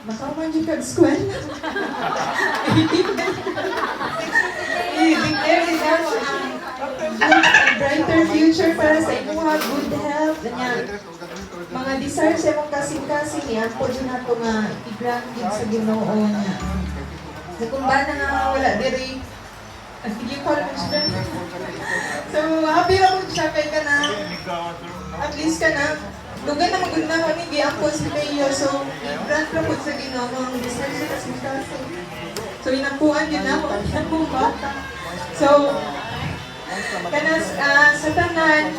Makaman yung kag-square. I-declare din ako ang brighter future para sa inyong good health. Ganyan. Mga desires sa imong kasing-kasing, yan po dyan na ito nga i-grant din sa Ginoo na. Sa kung ba na nga wala diri, sige ko lang siya. So, happy ako siya kay ka na. At least ka na. Lugan na magod na ko ni Giampo si Leo. So, i-grant na po sa Ginoo ang desires sa kasing-kasing. So, inapuan din ako. Yan po bata. So, kanas sa tanan,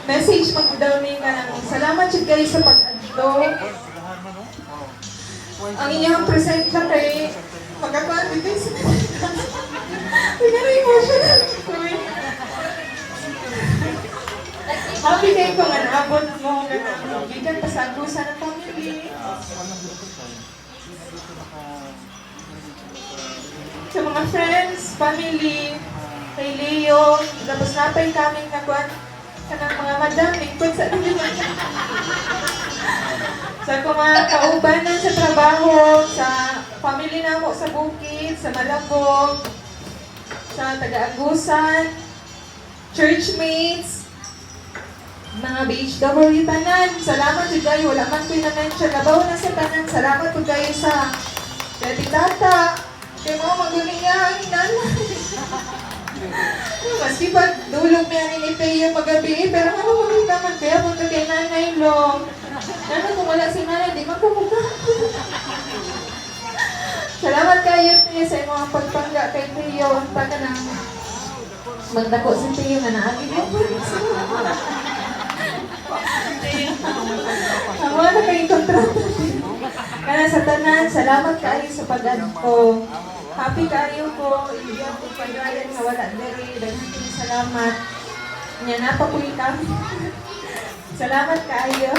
message mag-downing ka lang. Salamat siya kayo sa pag-adto. Ang inyong present lang kay magkakuan dito sa hindi na emotional. Happy kayo kung anabot mo. Bigan pa sa agusan ng family. Sa mga friends, family, kay Leo, tapos napay kami nakuan kanang mga madam, lingkod sa sa mga kaubanan sa trabaho, sa family namo sa bukid, sa Malabog, sa taga-Agusan, churchmates, mga BHW tanan, salamat po kayo, wala man ko na-mention, nabaw na sa tanan, salamat po kayo sa tata, kaya mga magulingan, nanay. Maski pag dulog niya ni Teo magabi, pero ano maganda man kaya punta kay Nanay Long. Ano kung wala si Nanay, di magkamuka. Salamat kayo Teo sa mga pagpangga kay Teo. Ang taga ng magdako si Teo na naagin yung ang wala kayong kontrata. Kaya sa tanan, salamat kayo sa pag-adto. Happy kayo po, ibigyan po pag-ayan na wala dere, daghang salamat. Nya na pa po kami. Salamat kayo.